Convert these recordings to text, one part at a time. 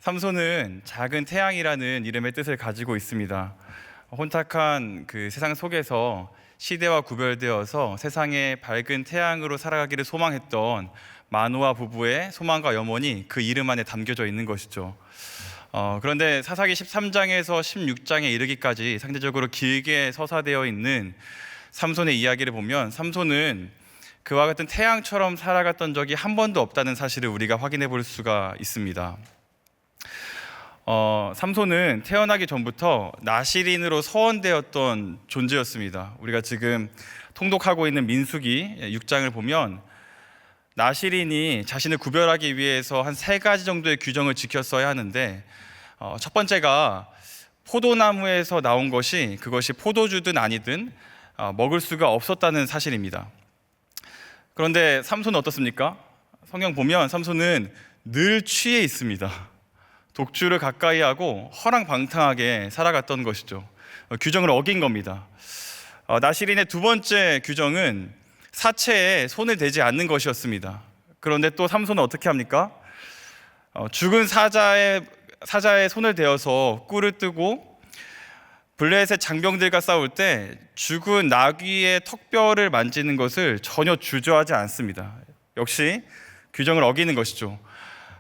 삼손은 작은 태양이라는 이름의 뜻을 가지고 있습니다. 혼탁한 그 세상 속에서 시대와 구별되어서 세상의 밝은 태양으로 살아가기를 소망했던 마노아 부부의 소망과 염원이 그 이름 안에 담겨져 있는 것이죠. 그런데 사사기 13장에서 16장에 이르기까지 상대적으로 길게 서사되어 있는 삼손의 이야기를 보면 삼손은 그와 같은 태양처럼 살아갔던 적이 한 번도 없다는 사실을 우리가 확인해 볼 수가 있습니다. 삼손은 태어나기 전부터 나실인으로 서원되었던 존재였습니다. 우리가 지금 통독하고 있는 민수기 6장을 보면 나실인이 자신을 구별하기 위해서 한 3가지 정도의 규정을 지켰어야 하는데 첫 번째가 포도나무에서 나온 것이 그것이 포도주든 아니든 먹을 수가 없었다는 사실입니다. 그런데 삼손은 어떻습니까? 성경 보면 삼손은 늘 취해 있습니다. 독주를 가까이 하고 허랑방탕하게 살아갔던 것이죠. 규정을 어긴 겁니다. 나실인의 두 번째 규정은 사체에 손을 대지 않는 것이었습니다. 그런데 또 삼손은 어떻게 합니까? 죽은 사자의 손을 대어서 꿀을 뜨고 블레셋 장병들과 싸울 때 죽은 나귀의 턱뼈를 만지는 것을 전혀 주저하지 않습니다. 역시 규정을 어기는 것이죠.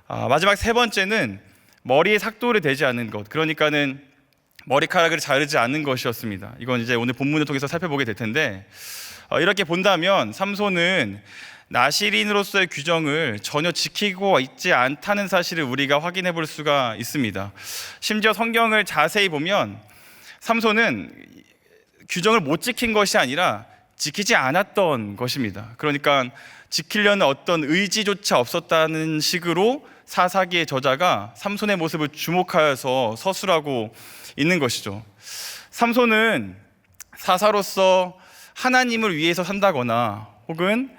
마지막 3번째는 머리에 삭도를 대지 않는 것, 그러니까는 머리카락을 자르지 않는 것이었습니다. 이건 이제 오늘 본문을 통해서 살펴보게 될 텐데 이렇게 본다면 삼손은 나실인으로서의 규정을 전혀 지키고 있지 않다는 사실을 우리가 확인해 볼 수가 있습니다. 심지어 성경을 자세히 보면 삼손은 규정을 못 지킨 것이 아니라 지키지 않았던 것입니다. 그러니까 지키려는 어떤 의지조차 없었다는 식으로 사사기의 저자가 삼손의 모습을 주목하여서 서술하고 있는 것이죠. 삼손은 사사로서 하나님을 위해서 산다거나 혹은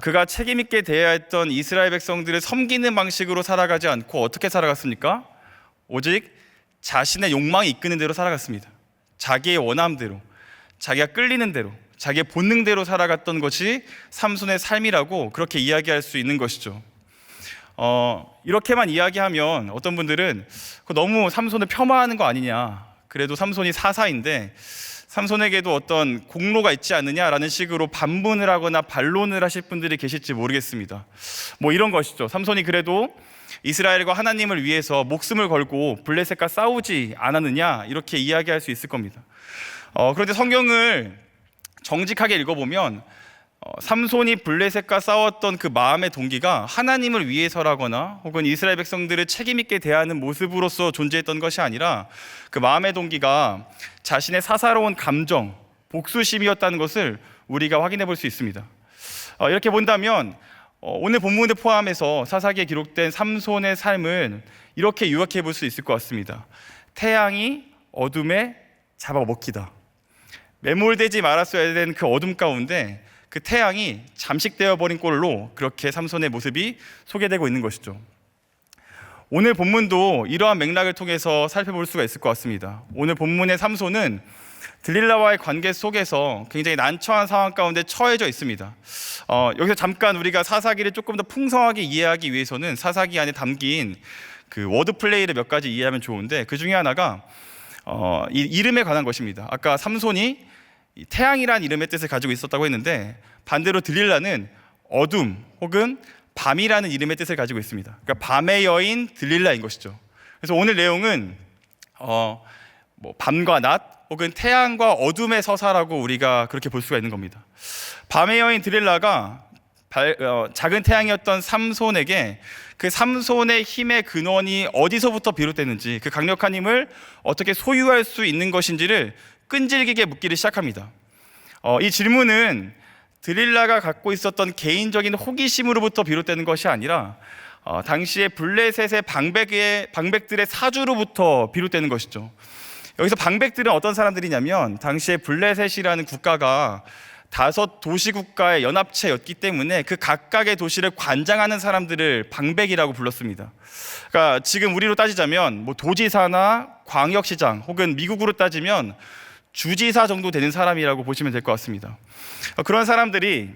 그가 책임있게 대해야 했던 이스라엘 백성들을 섬기는 방식으로 살아가지 않고 어떻게 살아갔습니까? 오직 자신의 욕망이 이끄는 대로 살아갔습니다. 자기의 원함대로, 자기가 끌리는 대로, 자기의 본능대로 살아갔던 것이 삼손의 삶이라고 그렇게 이야기할 수 있는 것이죠. 이렇게만 이야기하면 어떤 분들은 너무 삼손을 폄하하는 거 아니냐, 그래도 삼손이 사사인데 삼손에게도 어떤 공로가 있지 않느냐라는 식으로 반문을 하거나 반론을 하실 분들이 계실지 모르겠습니다. 이런 것이죠. 삼손이 그래도 이스라엘과 하나님을 위해서 목숨을 걸고 블레셋과 싸우지 않았느냐, 이렇게 이야기할 수 있을 겁니다. 그런데 성경을 정직하게 읽어보면 삼손이 블레셋과 싸웠던 그 마음의 동기가 하나님을 위해서라거나 혹은 이스라엘 백성들을 책임있게 대하는 모습으로서 존재했던 것이 아니라 그 마음의 동기가 자신의 사사로운 감정, 복수심이었다는 것을 우리가 확인해 볼 수 있습니다. 이렇게 본다면 오늘 본문을 포함해서 사사기에 기록된 삼손의 삶은 이렇게 요약해 볼 수 있을 것 같습니다. 태양이 어둠에 잡아먹히다. 매몰되지 말았어야 되는 그 어둠 가운데 그 태양이 잠식되어 버린 꼴로 그렇게 삼손의 모습이 소개되고 있는 것이죠. 오늘 본문도 이러한 맥락을 통해서 살펴볼 수가 있을 것 같습니다. 오늘 본문의 삼손은 들릴라와의 관계 속에서 굉장히 난처한 상황 가운데 처해져 있습니다. 여기서 잠깐 우리가 사사기를 조금 더 풍성하게 이해하기 위해서는 사사기 안에 담긴 그 워드 플레이를 몇 가지 이해하면 좋은데, 그 중에 하나가 이 이름에 관한 것입니다. 아까 삼손이 태양이라는 이름의 뜻을 가지고 있었다고 했는데 반대로 들릴라는 어둠 혹은 밤이라는 이름의 뜻을 가지고 있습니다. 그러니까 밤의 여인 들릴라인 것이죠. 그래서 오늘 내용은 밤과 낮 혹은 태양과 어둠의 서사라고 우리가 그렇게 볼 수가 있는 겁니다. 밤의 여인 들릴라가 작은 태양이었던 삼손에게 그 삼손의 힘의 근원이 어디서부터 비롯되는지, 그 강력한 힘을 어떻게 소유할 수 있는 것인지를 끈질기게 묻기를 시작합니다. 이 질문은 들릴라가 갖고 있었던 개인적인 호기심으로부터 비롯되는 것이 아니라 당시에 블레셋의 방백들의 사주로부터 비롯되는 것이죠. 여기서 방백들은 어떤 사람들이냐면 당시에 블레셋이라는 국가가 5 도시국가의 연합체였기 때문에 그 각각의 도시를 관장하는 사람들을 방백이라고 불렀습니다. 그러니까 지금 우리로 따지자면 도지사나 광역시장 혹은 미국으로 따지면 주지사 정도 되는 사람이라고 보시면 될 것 같습니다. 그런 사람들이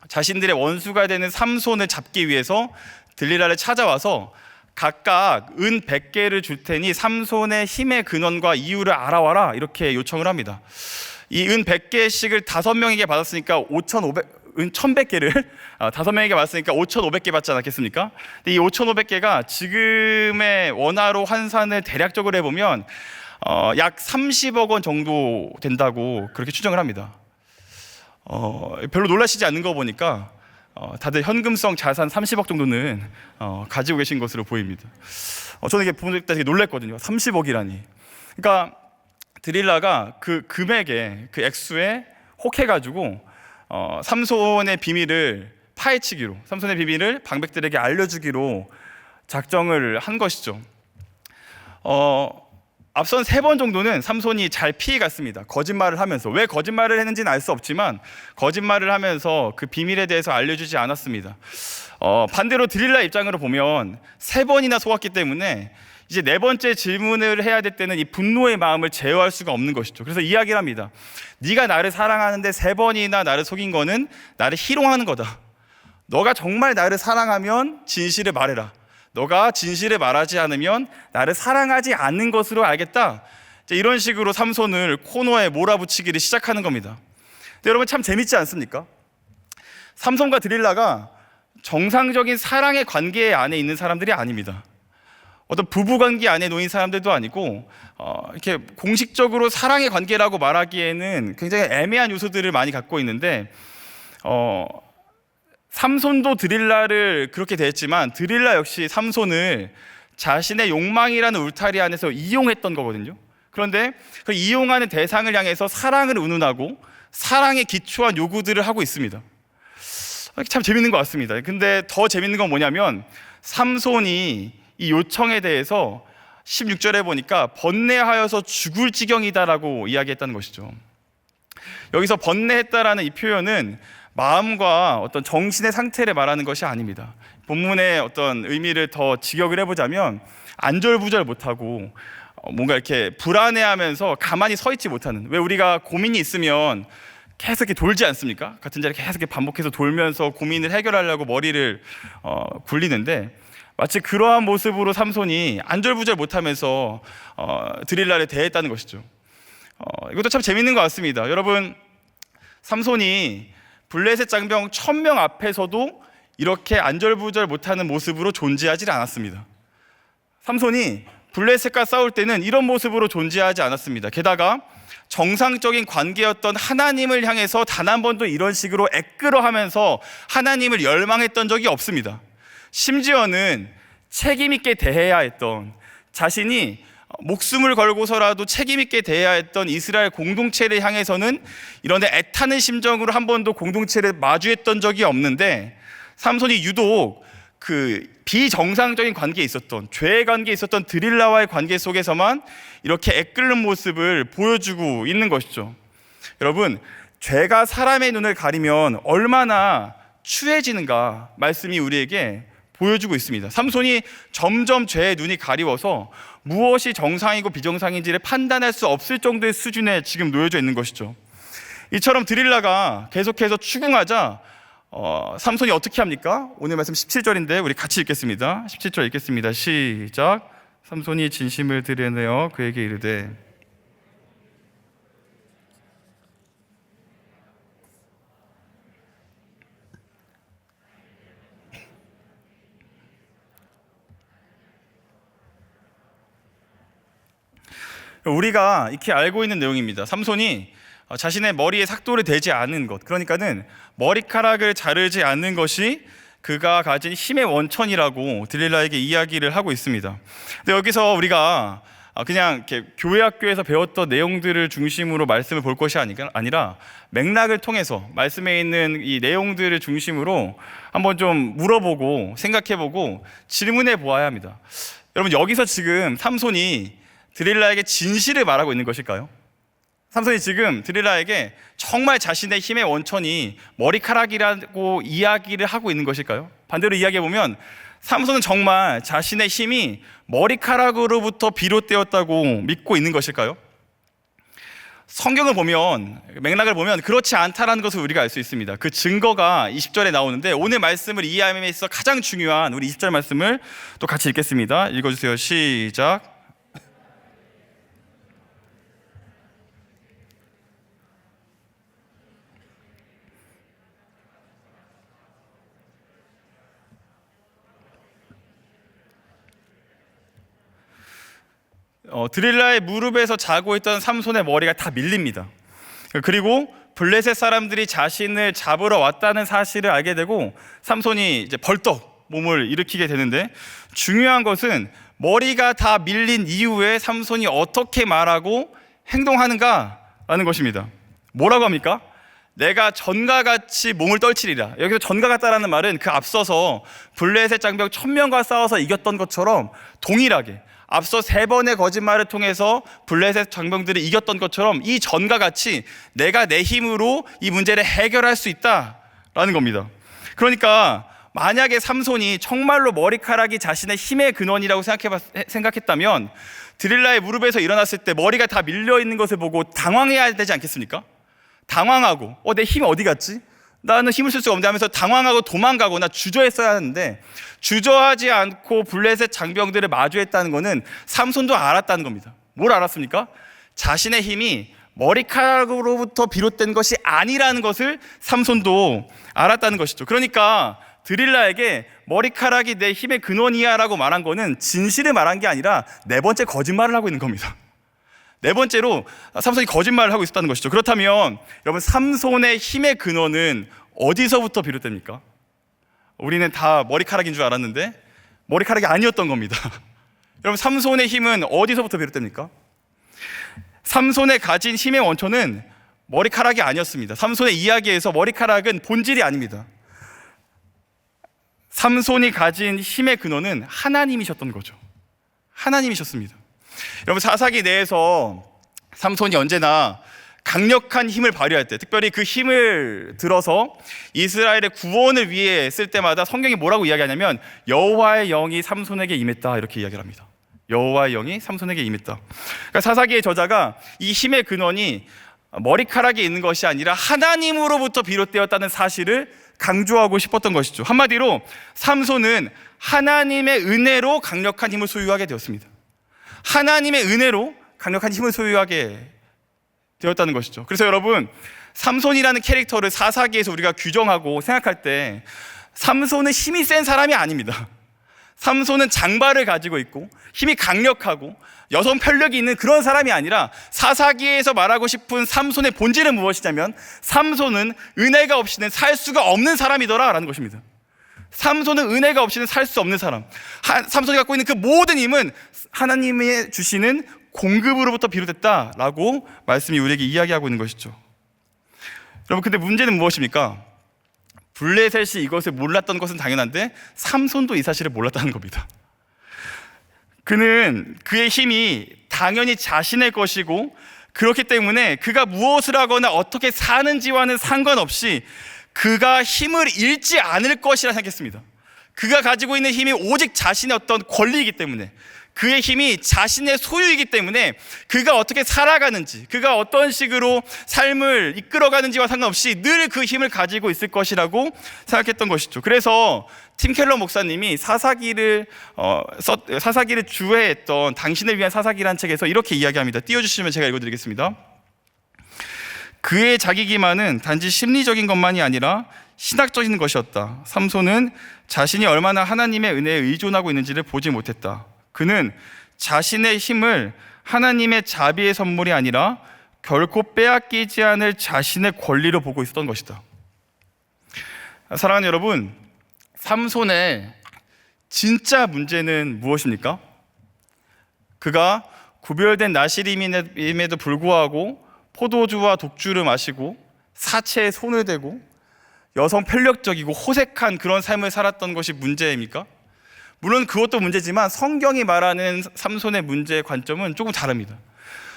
자신들의 원수가 되는 삼손을 잡기 위해서 들릴라를 찾아와서 각각 은 100개를 줄 테니 삼손의 힘의 근원과 이유를 알아와라, 이렇게 요청을 합니다. 이 은 100개씩을 5명에게 받았으니까 5,500, 은 1,100개를 5명에게 받았으니까 5,500개 받지 않았겠습니까? 근데 이 5,500개가 지금의 원화로 환산을 대략적으로 해보면 약 30억 원 정도 된다고 그렇게 추정을 합니다. 별로 놀라시지 않는 거 보니까 다들 현금성 자산 30억 정도는 가지고 계신 것으로 보입니다. 저는 이게 보는 때 되게 놀랐거든요. 30억이라니. 그러니까 드릴라가 그 금액에, 그 액수에 혹해가지고 삼손의 비밀을 파헤치기로, 삼손의 비밀을 방백들에게 알려주기로 작정을 한 것이죠. 앞선 3번 정도는 삼손이 잘 피해갔습니다. 거짓말을 하면서. 왜 거짓말을 했는지는 알 수 없지만 거짓말을 하면서 그 비밀에 대해서 알려주지 않았습니다. 반대로 드릴라 입장으로 보면 3번이나 속았기 때문에 이제 4번째 질문을 해야 될 때는 이 분노의 마음을 제어할 수가 없는 것이죠. 그래서 이야기를 합니다. 네가 나를 사랑하는데 3번이나 나를 속인 거는 나를 희롱하는 거다. 너가 정말 나를 사랑하면 진실을 말해라. 너가 진실을 말하지 않으면 나를 사랑하지 않는 것으로 알겠다. 이런 식으로 삼손을 코너에 몰아붙이기를 시작하는 겁니다. 근데 여러분, 참 재밌지 않습니까? 삼손과 드릴라가 정상적인 사랑의 관계 안에 있는 사람들이 아닙니다. 어떤 부부관계 안에 놓인 사람들도 아니고 이렇게 공식적으로 사랑의 관계라고 말하기에는 굉장히 애매한 요소들을 많이 갖고 있는데 삼손도 드릴라를 그렇게 대했지만 드릴라 역시 삼손을 자신의 욕망이라는 울타리 안에서 이용했던 거거든요. 그런데 그 이용하는 대상을 향해서 사랑을 운운하고 사랑에 기초한 요구들을 하고 있습니다. 참 재밌는 것 같습니다. 근데 더 재밌는 건 뭐냐면 삼손이 이 요청에 대해서 16절에 보니까 번뇌하여서 죽을 지경이다라고 이야기했다는 것이죠. 여기서 번뇌했다라는 이 표현은 마음과 어떤 정신의 상태를 말하는 것이 아닙니다. 본문의 어떤 의미를 더 직역을 해보자면 안절부절 못하고 뭔가 이렇게 불안해하면서 가만히 서 있지 못하는, 왜 우리가 고민이 있으면 계속 이렇게 돌지 않습니까? 같은 자리에 계속 반복해서 돌면서 고민을 해결하려고 머리를 굴리는데 마치 그러한 모습으로 삼손이 안절부절 못하면서 드릴라를 대했다는 것이죠. 이것도 참 재밌는 것 같습니다. 여러분, 삼손이 블레셋 장병 1,000명 앞에서도 이렇게 안절부절 못하는 모습으로 존재하지 않았습니다. 삼손이 블레셋과 싸울 때는 이런 모습으로 존재하지 않았습니다. 게다가 정상적인 관계였던 하나님을 향해서 단 한 번도 이런 식으로 애끌어하면서 하나님을 열망했던 적이 없습니다. 심지어는 책임 있게 대해야 했던, 자신이 목숨을 걸고서라도 책임 있게 대해야 했던 이스라엘 공동체를 향해서는 이런 애타는 심정으로 한 번도 공동체를 마주했던 적이 없는데, 삼손이 유독 그 비정상적인 관계에 있었던, 죄의 관계에 있었던 드릴라와의 관계 속에서만 이렇게 애끓는 모습을 보여주고 있는 것이죠. 여러분, 죄가 사람의 눈을 가리면 얼마나 추해지는가 말씀이 우리에게 보여주고 있습니다. 삼손이 점점 죄의 눈이 가리워서 무엇이 정상이고 비정상인지를 판단할 수 없을 정도의 수준에 지금 놓여져 있는 것이죠. 이처럼 드릴라가 계속해서 추궁하자 삼손이 어떻게 합니까? 오늘 말씀 17절인데 우리 같이 읽겠습니다. 17절 읽겠습니다. 시작. 삼손이 진심을 드러내어 그에게 이르되 우리가 이렇게 알고 있는 내용입니다. 삼손이 자신의 머리에 삭도를 대지 않은 것, 그러니까는 머리카락을 자르지 않는 것이 그가 가진 힘의 원천이라고 드릴라에게 이야기를 하고 있습니다. 근데 여기서 우리가 그냥 이렇게 교회 학교에서 배웠던 내용들을 중심으로 말씀을 볼 것이 아니라 맥락을 통해서 말씀에 있는 이 내용들을 중심으로 한번 좀 물어보고 생각해보고 질문해 보아야 합니다. 여러분, 여기서 지금 삼손이 드릴라에게 진실을 말하고 있는 것일까요? 삼손이 지금 드릴라에게 정말 자신의 힘의 원천이 머리카락이라고 이야기를 하고 있는 것일까요? 반대로 이야기해보면 삼손은 정말 자신의 힘이 머리카락으로부터 비롯되었다고 믿고 있는 것일까요? 성경을 보면, 맥락을 보면 그렇지 않다라는 것을 우리가 알 수 있습니다. 그 증거가 20절에 나오는데, 오늘 말씀을 이해함에 있어서 가장 중요한 우리 20절 말씀을 또 같이 읽겠습니다. 읽어주세요. 시작. 드릴라의 무릎에서 자고 있던 삼손의 머리가 다 밀립니다. 그리고 블레셋 사람들이 자신을 잡으러 왔다는 사실을 알게 되고 삼손이 이제 벌떡 몸을 일으키게 되는데, 중요한 것은 머리가 다 밀린 이후에 삼손이 어떻게 말하고 행동하는가라는 것입니다. 뭐라고 합니까? 내가 전과 같이 몸을 떨치리라. 여기서 전과 같다라는 말은 그 앞서서 블레셋 장병 1000명과 싸워서 이겼던 것처럼 동일하게, 앞서 3번의 거짓말을 통해서 블레셋 장병들이 이겼던 것처럼 이 전과 같이 내가 내 힘으로 이 문제를 해결할 수 있다라는 겁니다. 그러니까 만약에 삼손이 정말로 머리카락이 자신의 힘의 근원이라고 생각했다면 드릴라의 무릎에서 일어났을 때 머리가 다 밀려 있는 것을 보고 당황해야 되지 않겠습니까? 당황하고 내 힘이 어디 갔지? 나는 힘을 쓸 수가 없는데 하면서 당황하고 도망가거나 주저했어야 하는데, 주저하지 않고 블레셋 장병들을 마주했다는 것은 삼손도 알았다는 겁니다. 뭘 알았습니까? 자신의 힘이 머리카락으로부터 비롯된 것이 아니라는 것을 삼손도 알았다는 것이죠. 그러니까 드릴라에게 머리카락이 내 힘의 근원이야 라고 말한 거는 진실을 말한 게 아니라 4번째 거짓말을 하고 있는 겁니다. 4번째로 삼손이 거짓말을 하고 있었다는 것이죠. 그렇다면 여러분, 삼손의 힘의 근원은 어디서부터 비롯됩니까? 우리는 다 머리카락인 줄 알았는데 머리카락이 아니었던 겁니다. 여러분, 삼손의 힘은 어디서부터 비롯됩니까? 삼손의 가진 힘의 원천은 머리카락이 아니었습니다. 삼손의 이야기에서 머리카락은 본질이 아닙니다. 삼손이 가진 힘의 근원은 하나님이셨던 거죠. 하나님이셨습니다. 여러분, 사사기 내에서 삼손이 언제나 강력한 힘을 발휘할 때, 특별히 그 힘을 들어서 이스라엘의 구원을 위해 쓸 때마다 성경이 뭐라고 이야기하냐면 여호와의 영이 삼손에게 임했다, 이렇게 이야기를 합니다. 여호와의 영이 삼손에게 임했다. 그러니까 사사기의 저자가 이 힘의 근원이 머리카락에 있는 것이 아니라 하나님으로부터 비롯되었다는 사실을 강조하고 싶었던 것이죠. 한마디로 삼손은 하나님의 은혜로 강력한 힘을 소유하게 되었습니다. 하나님의 은혜로 강력한 힘을 소유하게 되었다는 것이죠. 그래서 여러분, 삼손이라는 캐릭터를 사사기에서 우리가 규정하고 생각할 때 삼손은 힘이 센 사람이 아닙니다. 삼손은 장발을 가지고 있고 힘이 강력하고 여성 편력이 있는 그런 사람이 아니라, 사사기에서 말하고 싶은 삼손의 본질은 무엇이냐면 삼손은 은혜가 없이는 살 수가 없는 사람이더라 라는 것입니다. 삼손은 은혜가 없이는 살 수 없는 사람. 삼손이 갖고 있는 그 모든 힘은 하나님이 주시는 공급으로부터 비롯됐다라고 말씀이 우리에게 이야기하고 있는 것이죠. 여러분, 근데 문제는 무엇입니까? 블레셋이 이것을 몰랐던 것은 당연한데 삼손도 이 사실을 몰랐다는 겁니다. 그는 그의 힘이 당연히 자신의 것이고, 그렇기 때문에 그가 무엇을 하거나 어떻게 사는지와는 상관없이 그가 힘을 잃지 않을 것이라 생각했습니다. 그가 가지고 있는 힘이 오직 자신의 어떤 권리이기 때문에, 그의 힘이 자신의 소유이기 때문에 그가 어떻게 살아가는지, 그가 어떤 식으로 삶을 이끌어가는지와 상관없이 늘 그 힘을 가지고 있을 것이라고 생각했던 것이죠. 그래서 팀 켈러 목사님이 사사기를 주해했던 당신을 위한 사사기라는 책에서 이렇게 이야기합니다. 띄워주시면 제가 읽어드리겠습니다. 그의 자기 기만은 단지 심리적인 것만이 아니라 신학적인 것이었다. 삼손은 자신이 얼마나 하나님의 은혜에 의존하고 있는지를 보지 못했다. 그는 자신의 힘을 하나님의 자비의 선물이 아니라 결코 빼앗기지 않을 자신의 권리로 보고 있었던 것이다. 사랑하는 여러분, 삼손의 진짜 문제는 무엇입니까? 그가 구별된 나실임에도 불구하고 포도주와 독주를 마시고 사체에 손을 대고 여성 편력적이고 호색한 그런 삶을 살았던 것이 문제입니까? 물론 그것도 문제지만 성경이 말하는 삼손의 문제의 관점은 조금 다릅니다.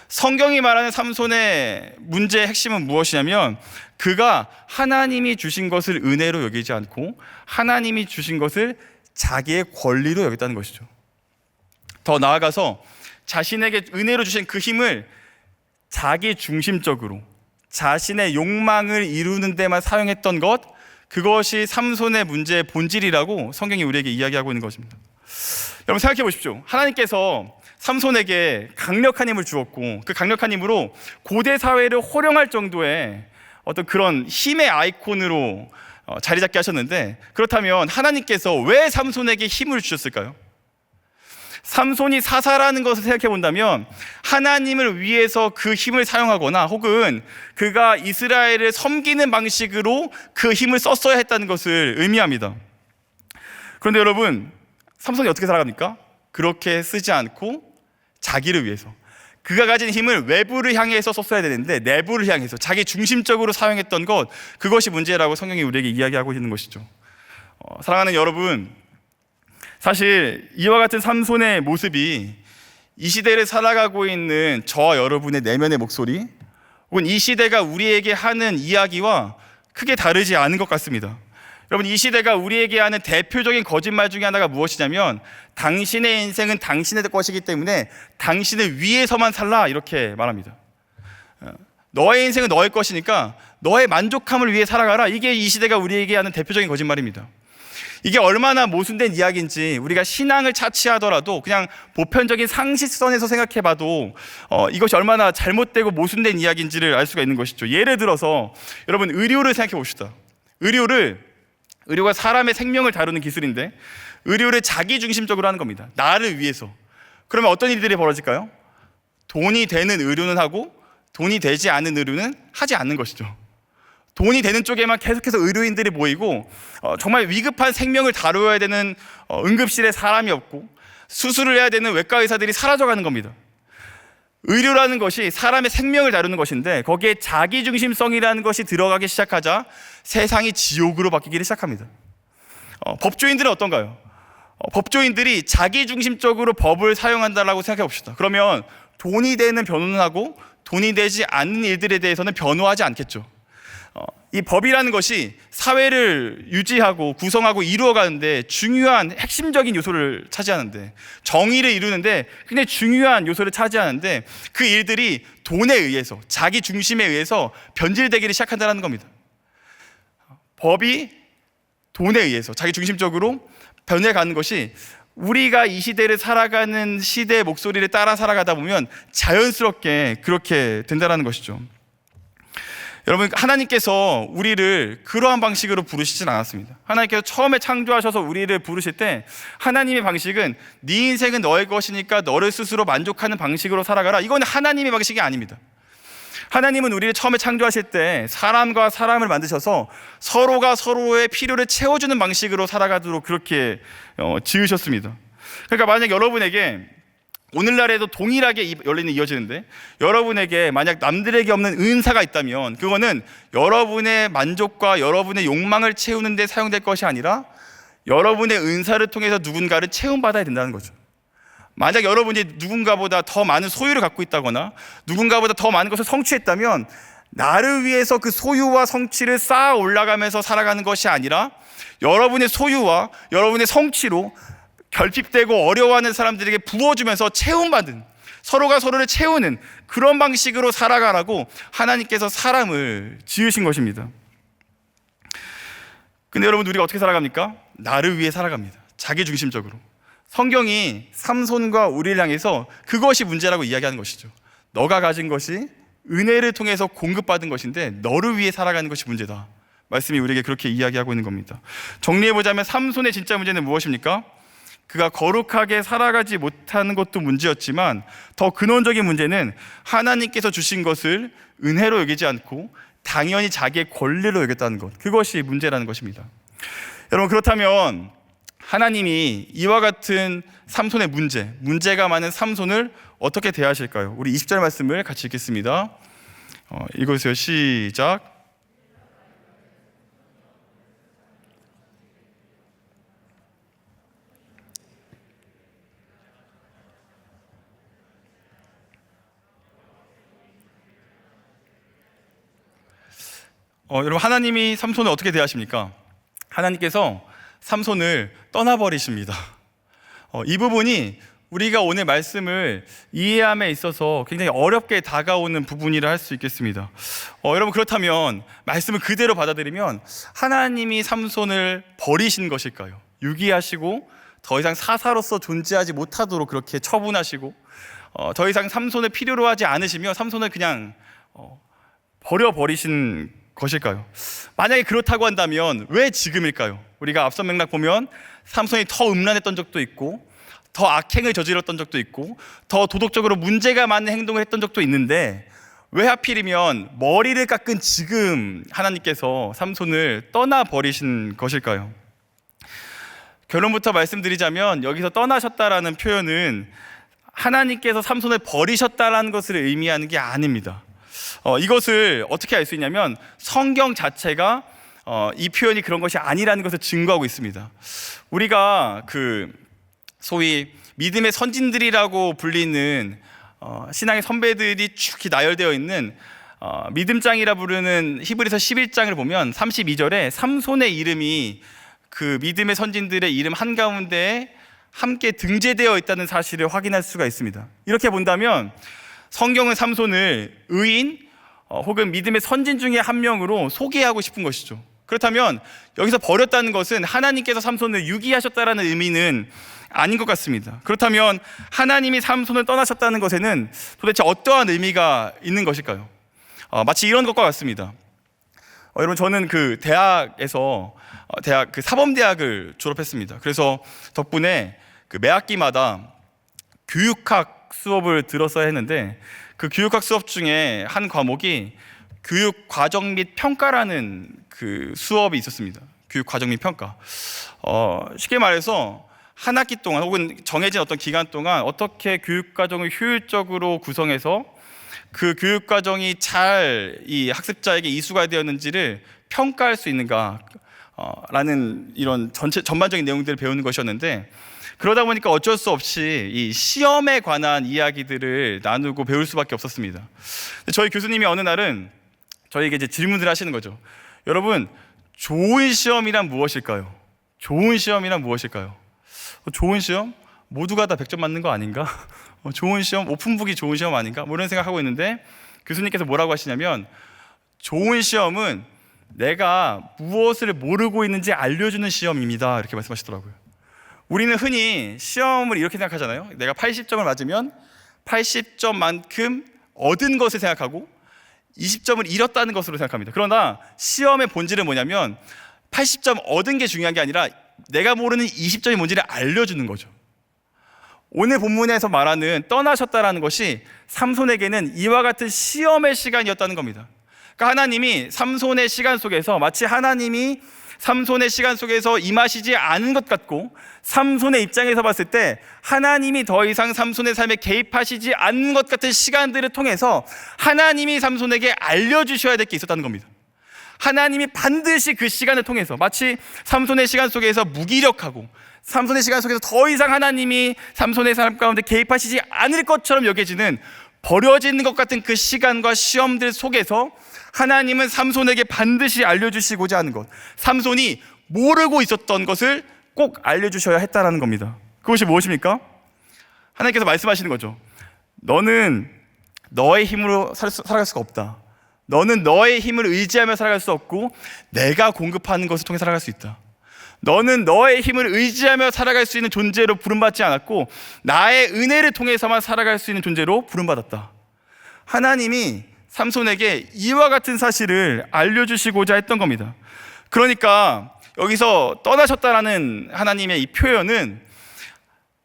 성경이 말하는 삼손의 문제의 핵심은 무엇이냐면, 그가 하나님이 주신 것을 은혜로 여기지 않고 하나님이 주신 것을 자기의 권리로 여겼다는 것이죠. 더 나아가서 자신에게 은혜로 주신 그 힘을 자기 중심적으로 자신의 욕망을 이루는 데만 사용했던 것, 그것이 삼손의 문제의 본질이라고 성경이 우리에게 이야기하고 있는 것입니다. 여러분 생각해 보십시오. 하나님께서 삼손에게 강력한 힘을 주었고 그 강력한 힘으로 고대 사회를 호령할 정도의 어떤 그런 힘의 아이콘으로 자리 잡게 하셨는데, 그렇다면 하나님께서 왜 삼손에게 힘을 주셨을까요? 삼손이 사사라는 것을 생각해 본다면 하나님을 위해서 그 힘을 사용하거나 혹은 그가 이스라엘을 섬기는 방식으로 그 힘을 썼어야 했다는 것을 의미합니다. 그런데 여러분, 삼손이 어떻게 살아갑니까? 그렇게 쓰지 않고 자기를 위해서, 그가 가진 힘을 외부를 향해서 썼어야 되는데 내부를 향해서 자기 중심적으로 사용했던 것, 그것이 문제라고 성경이 우리에게 이야기하고 있는 것이죠. 사랑하는 여러분, 사실 이와 같은 삼손의 모습이 이 시대를 살아가고 있는 저와 여러분의 내면의 목소리, 혹은 이 시대가 우리에게 하는 이야기와 크게 다르지 않은 것 같습니다. 여러분, 이 시대가 우리에게 하는 대표적인 거짓말 중에 하나가 무엇이냐면 당신의 인생은 당신의 것이기 때문에 당신을 위해서만 살라, 이렇게 말합니다. 너의 인생은 너의 것이니까 너의 만족함을 위해 살아가라. 이게 이 시대가 우리에게 하는 대표적인 거짓말입니다. 이게 얼마나 모순된 이야기인지 우리가 신앙을 차치하더라도 그냥 보편적인 상식선에서 생각해봐도 이것이 얼마나 잘못되고 모순된 이야기인지를 알 수가 있는 것이죠. 예를 들어서 여러분, 의료를 생각해 봅시다. 의료가 사람의 생명을 다루는 기술인데 의료를 자기 중심적으로 하는 겁니다. 나를 위해서. 그러면 어떤 일들이 벌어질까요? 돈이 되는 의료는 하고 돈이 되지 않는 의료는 하지 않는 것이죠. 돈이 되는 쪽에만 계속해서 의료인들이 모이고 정말 위급한 생명을 다루어야 되는 응급실에 사람이 없고 수술을 해야 되는 외과 의사들이 사라져가는 겁니다. 의료라는 것이 사람의 생명을 다루는 것인데 거기에 자기중심성이라는 것이 들어가기 시작하자 세상이 지옥으로 바뀌기를 시작합니다. 법조인들은 어떤가요? 법조인들이 자기중심적으로 법을 사용한다라고 생각해 봅시다. 그러면 돈이 되는 변호는 하고 돈이 되지 않는 일들에 대해서는 변호하지 않겠죠. 이 법이라는 것이 사회를 유지하고 구성하고 이루어가는데 중요한 핵심적인 요소를 차지하는데, 정의를 이루는데 굉장히 중요한 요소를 차지하는데 그 일들이 돈에 의해서, 자기 중심에 의해서 변질되기를 시작한다는 겁니다. 법이 돈에 의해서 자기 중심적으로 변해가는 것이 우리가 이 시대를 살아가는 시대의 목소리를 따라 살아가다 보면 자연스럽게 그렇게 된다는 것이죠. 여러분, 하나님께서 우리를 그러한 방식으로 부르시진 않았습니다. 하나님께서 처음에 창조하셔서 우리를 부르실 때 하나님의 방식은 네 인생은 너의 것이니까 너를 스스로 만족하는 방식으로 살아가라, 이건 하나님의 방식이 아닙니다. 하나님은 우리를 처음에 창조하실 때 사람과 사람을 만드셔서 서로가 서로의 필요를 채워주는 방식으로 살아가도록 그렇게 지으셨습니다. 그러니까 만약 여러분에게 오늘날에도 동일하게 원리는 이어지는데 여러분에게 만약 남들에게 없는 은사가 있다면 그거는 여러분의 만족과 여러분의 욕망을 채우는 데 사용될 것이 아니라 여러분의 은사를 통해서 누군가를 채움받아야 된다는 거죠. 만약 여러분이 누군가보다 더 많은 소유를 갖고 있다거나 누군가보다 더 많은 것을 성취했다면 나를 위해서 그 소유와 성취를 쌓아 올라가면서 살아가는 것이 아니라 여러분의 소유와 여러분의 성취로 결핍되고 어려워하는 사람들에게 부어주면서 채움받은, 서로가 서로를 채우는 그런 방식으로 살아가라고 하나님께서 사람을 지으신 것입니다. 근데 여러분, 우리가 어떻게 살아갑니까? 나를 위해 살아갑니다. 자기중심적으로. 성경이 삼손과 우리를 향해서 그것이 문제라고 이야기하는 것이죠. 너가 가진 것이 은혜를 통해서 공급받은 것인데 너를 위해 살아가는 것이 문제다. 말씀이 우리에게 그렇게 이야기하고 있는 겁니다. 정리해보자면 삼손의 진짜 문제는 무엇입니까? 그가 거룩하게 살아가지 못하는 것도 문제였지만 더 근원적인 문제는 하나님께서 주신 것을 은혜로 여기지 않고 당연히 자기의 권리로 여겼다는 것, 그것이 문제라는 것입니다. 여러분, 그렇다면 하나님이 이와 같은 삼손의 문제가 많은 삼손을 어떻게 대하실까요? 우리 20절 말씀을 같이 읽겠습니다. 읽어주세요. 시작. 여러분, 하나님이 삼손을 어떻게 대하십니까? 하나님께서 삼손을 떠나버리십니다. 이 부분이 우리가 오늘 말씀을 이해함에 있어서 굉장히 어렵게 다가오는 부분이라 할 수 있겠습니다. 여러분, 그렇다면 말씀을 그대로 받아들이면 하나님이 삼손을 버리신 것일까요? 유기하시고 더 이상 사사로서 존재하지 못하도록 그렇게 처분하시고 더 이상 삼손을 필요로 하지 않으시며 삼손을 그냥 버려버리신 것일까요? 만약에 그렇다고 한다면 왜 지금일까요? 우리가 앞선 맥락 보면 삼손이 더 음란했던 적도 있고 더 악행을 저질렀던 적도 있고 더 도덕적으로 문제가 많은 행동을 했던 적도 있는데 왜 하필이면 머리를 깎은 지금 하나님께서 삼손을 떠나버리신 것일까요? 결론부터 말씀드리자면 여기서 떠나셨다라는 표현은 하나님께서 삼손을 버리셨다라는 것을 의미하는 게 아닙니다. 이것을 어떻게 알 수 있냐면 성경 자체가 이 표현이 그런 것이 아니라는 것을 증거하고 있습니다. 우리가 소위 믿음의 선진들이라고 불리는 신앙의 선배들이 쭉 나열되어 있는 믿음장이라 부르는 히브리서 11장을 보면 32절에 삼손의 이름이 그 믿음의 선진들의 이름 한가운데에 함께 등재되어 있다는 사실을 확인할 수가 있습니다. 이렇게 본다면 성경은 삼손을 의인 혹은 믿음의 선진 중에 한 명으로 소개하고 싶은 것이죠. 그렇다면 여기서 버렸다는 것은 하나님께서 삼손을 유기하셨다라는 의미는 아닌 것 같습니다. 그렇다면 하나님이 삼손을 떠나셨다는 것에는 도대체 어떠한 의미가 있는 것일까요? 마치 이런 것과 같습니다. 여러분, 저는 대학에서 사범대학을 졸업했습니다. 그래서 덕분에 매 학기마다 교육학 수업을 들었어야 했는데 그 교육학 수업 중에 한 과목이 교육 과정 및 평가라는 수업이 있었습니다. 교육 과정 및 평가. 쉽게 말해서 한 학기 동안 혹은 정해진 어떤 기간 동안 어떻게 교육 과정을 효율적으로 구성해서 그 교육 과정이 잘 이 학습자에게 이수가 되었는지를 평가할 수 있는가 라는 이런 전반적인 내용들을 배우는 것이었는데, 그러다 보니까 어쩔 수 없이 이 시험에 관한 이야기들을 나누고 배울 수밖에 없었습니다. 저희 교수님이 어느 날은 저희에게 이제 질문을 하시는 거죠. 여러분, 좋은 시험이란 무엇일까요? 좋은 시험이란 무엇일까요? 좋은 시험? 모두가 다 100점 맞는 거 아닌가? 좋은 시험? 오픈북이 좋은 시험 아닌가? 뭐 이런 생각하고 있는데 교수님께서 뭐라고 하시냐면, 좋은 시험은 내가 무엇을 모르고 있는지 알려주는 시험입니다, 이렇게 말씀하시더라고요. 우리는 흔히 시험을 이렇게 생각하잖아요. 내가 80점을 맞으면 80점만큼 얻은 것을 생각하고 20점을 잃었다는 것으로 생각합니다. 그러나 시험의 본질은 뭐냐면 80점 얻은 게 중요한 게 아니라 내가 모르는 20점이 뭔지를 알려주는 거죠. 오늘 본문에서 말하는 떠나셨다라는 것이 삼손에게는 이와 같은 시험의 시간이었다는 겁니다. 그러니까 하나님이 삼손의 시간 속에서 마치 하나님이 삼손의 시간 속에서 임하시지 않은 것 같고, 삼손의 입장에서 봤을 때 하나님이 더 이상 삼손의 삶에 개입하시지 않는 것 같은 시간들을 통해서 하나님이 삼손에게 알려주셔야 될 게 있었다는 겁니다. 하나님이 반드시 그 시간을 통해서 마치 삼손의 시간 속에서 무기력하고 삼손의 시간 속에서 더 이상 하나님이 삼손의 삶 가운데 개입하시지 않을 것처럼 여겨지는 버려지는 것 같은 그 시간과 시험들 속에서 하나님은 삼손에게 반드시 알려주시고자 하는 것, 삼손이 모르고 있었던 것을 꼭 알려주셔야 했다는 겁니다. 그것이 무엇입니까? 하나님께서 말씀하시는 거죠. 너는 너의 힘으로 살아갈 수가 없다. 너는 너의 힘을 의지하며 살아갈 수 없고 내가 공급하는 것을 통해 살아갈 수 있다. 너는 너의 힘을 의지하며 살아갈 수 있는 존재로 부름받지 않았고 나의 은혜를 통해서만 살아갈 수 있는 존재로 부름받았다. 하나님이 삼손에게 이와 같은 사실을 알려주시고자 했던 겁니다. 그러니까 여기서 떠나셨다라는 하나님의 이 표현은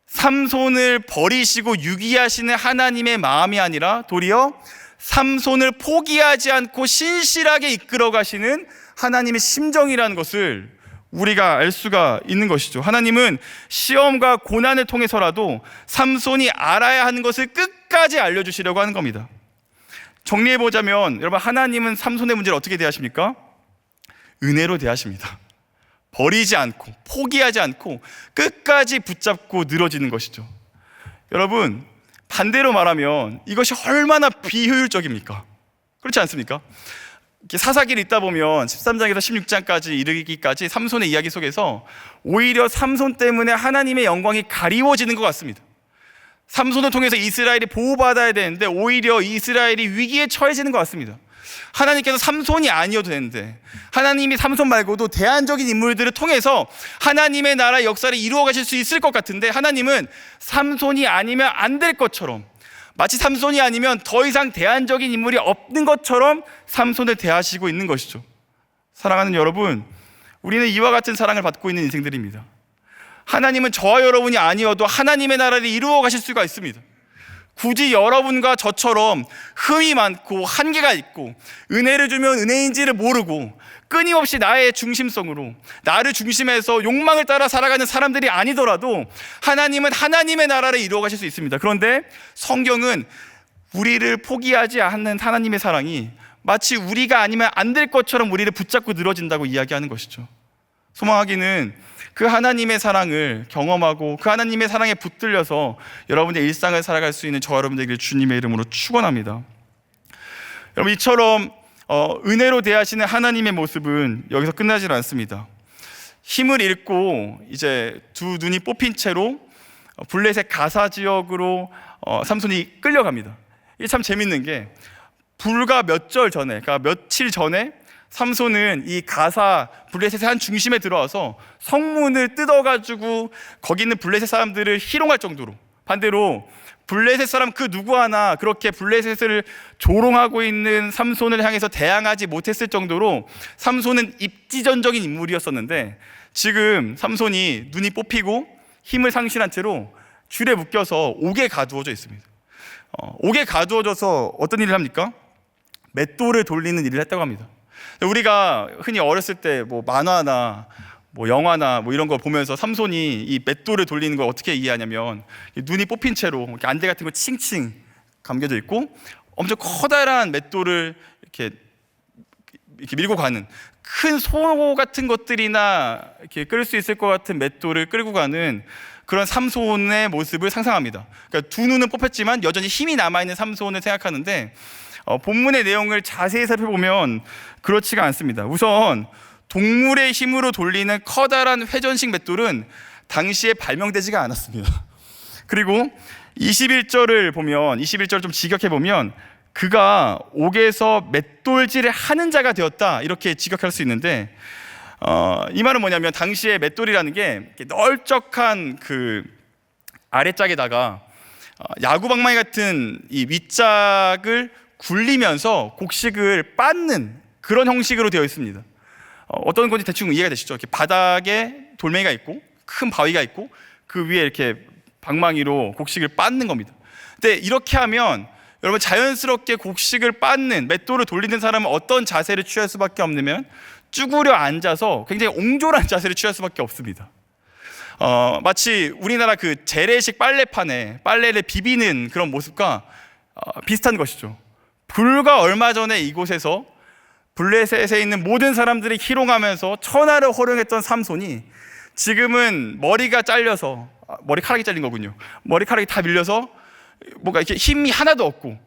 삼손을 버리시고 유기하시는 하나님의 마음이 아니라 도리어 삼손을 포기하지 않고 신실하게 이끌어 가시는 하나님의 심정이라는 것을 우리가 알 수가 있는 것이죠. 하나님은 시험과 고난을 통해서라도 삼손이 알아야 하는 것을 끝까지 알려주시려고 하는 겁니다. 정리해보자면 여러분, 하나님은 삼손의 문제를 어떻게 대하십니까? 은혜로 대하십니다. 버리지 않고 포기하지 않고 끝까지 붙잡고 늘어지는 것이죠. 여러분, 반대로 말하면 이것이 얼마나 비효율적입니까? 그렇지 않습니까? 사사기를 읽다 보면 13장에서 16장까지 이르기까지 삼손의 이야기 속에서 오히려 삼손 때문에 하나님의 영광이 가리워지는 것 같습니다. 삼손을 통해서 이스라엘이 보호받아야 되는데 오히려 이스라엘이 위기에 처해지는 것 같습니다. 하나님께서 삼손이 아니어도 되는데, 하나님이 삼손 말고도 대안적인 인물들을 통해서 하나님의 나라의 역사를 이루어 가실 수 있을 것 같은데, 하나님은 삼손이 아니면 안 될 것처럼, 마치 삼손이 아니면 더 이상 대안적인 인물이 없는 것처럼 삼손을 대하시고 있는 것이죠. 사랑하는 여러분, 우리는 이와 같은 사랑을 받고 있는 인생들입니다. 하나님은 저와 여러분이 아니어도 하나님의 나라를 이루어 가실 수가 있습니다. 굳이 여러분과 저처럼 흠이 많고 한계가 있고 은혜를 주면 은혜인지를 모르고 끊임없이 나의 중심성으로, 나를 중심해서 욕망을 따라 살아가는 사람들이 아니더라도 하나님은 하나님의 나라를 이루어 가실 수 있습니다. 그런데 성경은 우리를 포기하지 않는 하나님의 사랑이 마치 우리가 아니면 안 될 것처럼 우리를 붙잡고 늘어진다고 이야기하는 것이죠. 소망하기는 그 하나님의 사랑을 경험하고 그 하나님의 사랑에 붙들려서 여러분의 일상을 살아갈 수 있는 저와 여러분들에게 주님의 이름으로 축원합니다. 여러분, 이처럼 은혜로 대하시는 하나님의 모습은 여기서 끝나질 않습니다. 힘을 잃고 이제 두 눈이 뽑힌 채로 블레셋 가사 지역으로 삼손이 끌려갑니다. 이게 참 재밌는 게, 불과 몇 절 전에, 그러니까 며칠 전에 삼손은 이 가사 블레셋의 한 중심에 들어와서 성문을 뜯어가지고 거기 있는 블레셋 사람들을 희롱할 정도로, 반대로 블레셋 사람 그 누구 하나 그렇게 블레셋을 조롱하고 있는 삼손을 향해서 대항하지 못했을 정도로 삼손은 입지전적인 인물이었었는데, 지금 삼손이 눈이 뽑히고 힘을 상실한 채로 줄에 묶여서 옥에 가두어져 있습니다. 옥에 가두어져서 어떤 일을 합니까? 맷돌을 돌리는 일을 했다고 합니다. 우리가 흔히 어렸을 때 뭐 만화나 뭐 영화나 뭐 이런 거 보면서 삼손이 이 맷돌을 돌리는 걸 어떻게 이해하냐면, 눈이 뽑힌 채로 이렇게 안대 같은 거 칭칭 감겨져 있고 엄청 커다란 맷돌을 이렇게 밀고 가는, 큰 소 같은 것들이나 이렇게 끌 수 있을 것 같은 맷돌을 끌고 가는 그런 삼손의 모습을 상상합니다. 그러니까 두 눈은 뽑혔지만 여전히 힘이 남아있는 삼손을 생각하는데, 본문의 내용을 자세히 살펴보면 그렇지가 않습니다. 우선 동물의 힘으로 돌리는 커다란 회전식 맷돌은 당시에 발명되지가 않았습니다. 그리고 21절을 보면, 21절을 좀 직역해보면 그가 옥에서 맷돌질을 하는 자가 되었다, 이렇게 직역할 수 있는데, 이 말은 뭐냐면 당시에 맷돌이라는 게 널쩍한 그 아래짝에다가 야구방망이 같은 이 윗짝을 굴리면서 곡식을 빻는 그런 형식으로 되어 있습니다. 어떤 건지 대충 이해가 되시죠? 이렇게 바닥에 돌멩이가 있고 큰 바위가 있고 그 위에 이렇게 방망이로 곡식을 빻는 겁니다. 근데 이렇게 하면 여러분, 자연스럽게 곡식을 빻는, 맷돌을 돌리는 사람은 어떤 자세를 취할 수밖에 없냐면 쭈그려 앉아서 굉장히 옹졸한 자세를 취할 수밖에 없습니다. 마치 우리나라 그 재래식 빨래판에 빨래를 비비는 그런 모습과 비슷한 것이죠. 불과 얼마 전에 이곳에서 블레셋에 있는 모든 사람들이 희롱하면서 천하를 호령했던 삼손이 지금은 머리가 잘려서, 머리카락이 잘린 거군요. 머리카락이 다 밀려서 뭔가 이렇게 힘이 하나도 없고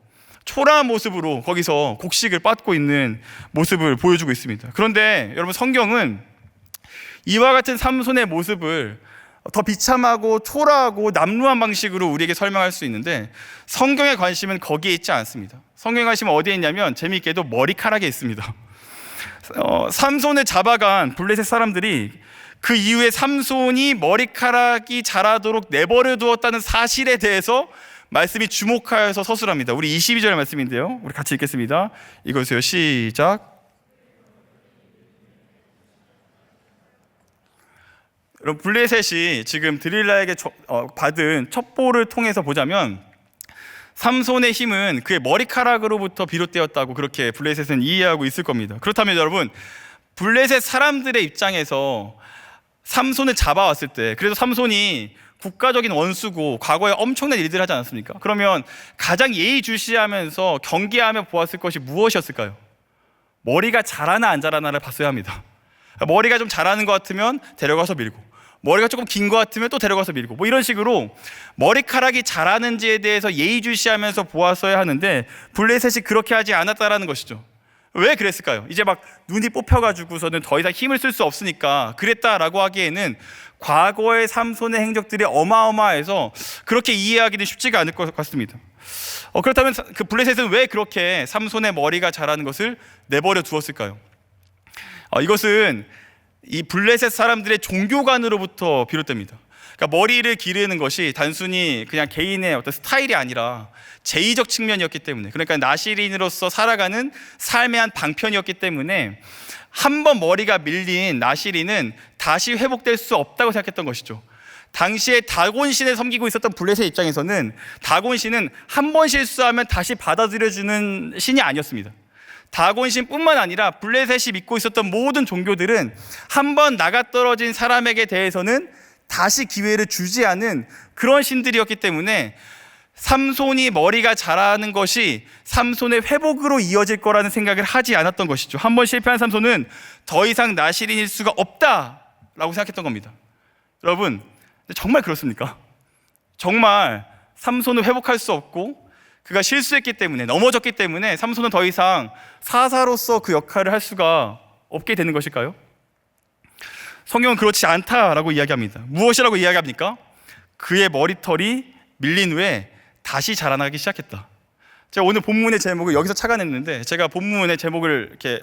초라한 모습으로 거기서 곡식을 빻고 있는 모습을 보여주고 있습니다. 그런데 여러분, 성경은 이와 같은 삼손의 모습을 더 비참하고 초라하고 남루한 방식으로 우리에게 설명할 수 있는데, 성경의 관심은 거기에 있지 않습니다. 성경의 관심은 어디에 있냐면 재미있게도 머리카락에 있습니다. 삼손을 잡아간 블레셋 사람들이 그 이후에 삼손이 머리카락이 자라도록 내버려 두었다는 사실에 대해서 말씀이 주목하여서 서술합니다. 우리 22절 말씀인데요, 우리 같이 읽겠습니다. 읽어주세요. 시작. 여러분, 블레셋이 지금 드릴라에게 받은 첩보를 통해서 보자면 삼손의 힘은 그의 머리카락으로부터 비롯되었다고 그렇게 블레셋은 이해하고 있을 겁니다. 그렇다면 여러분, 블레셋 사람들의 입장에서 삼손을 잡아왔을 때, 그래서 삼손이 국가적인 원수고 과거에 엄청난 일들을 하지 않았습니까? 그러면 가장 예의주시하면서 경계하며 보았을 것이 무엇이었을까요? 머리가 자라나 안 자라나를 봤어야 합니다. 머리가 좀 자라는 것 같으면 데려가서 밀고, 머리가 조금 긴 것 같으면 또 데려가서 밀고, 뭐 이런 식으로 머리카락이 자라는지에 대해서 예의주시하면서 보았어야 하는데 블레셋이 그렇게 하지 않았다라는 것이죠. 왜 그랬을까요? 이제 막 눈이 뽑혀가지고서는 더 이상 힘을 쓸 수 없으니까 그랬다라고 하기에는 과거의 삼손의 행적들이 어마어마해서 그렇게 이해하기는 쉽지가 않을 것 같습니다. 그렇다면 그 블레셋은 왜 그렇게 삼손의 머리가 자라는 것을 내버려 두었을까요? 이것은 이 블레셋 사람들의 종교관으로부터 비롯됩니다. 그러니까 머리를 기르는 것이 단순히 그냥 개인의 어떤 스타일이 아니라 제의적 측면이었기 때문에, 그러니까 나시린으로서 살아가는 삶의 한 방편이었기 때문에 한 번 머리가 밀린 나시린은 다시 회복될 수 없다고 생각했던 것이죠. 당시에 다곤신을 섬기고 있었던 블레셋 입장에서는 다곤신은 한 번 실수하면 다시 받아들여주는 신이 아니었습니다. 다곤신뿐만 아니라 블레셋이 믿고 있었던 모든 종교들은 한 번 나가떨어진 사람에게 대해서는 다시 기회를 주지 않은 그런 신들이었기 때문에 삼손이 머리가 자라는 것이 삼손의 회복으로 이어질 거라는 생각을 하지 않았던 것이죠. 한 번 실패한 삼손은 더 이상 나시린일 수가 없다라고 생각했던 겁니다. 여러분, 정말 그렇습니까? 정말 삼손은 회복할 수 없고 그가 실수했기 때문에, 넘어졌기 때문에 삼손은 더 이상 사사로서 그 역할을 할 수가 없게 되는 것일까요? 성경은 그렇지 않다라고 이야기합니다. 무엇이라고 이야기합니까? 그의 머리털이 밀린 후에 다시 자라나기 시작했다. 제가 오늘 본문의 제목을 여기서 착안했는데, 제가 본문의 제목을 이렇게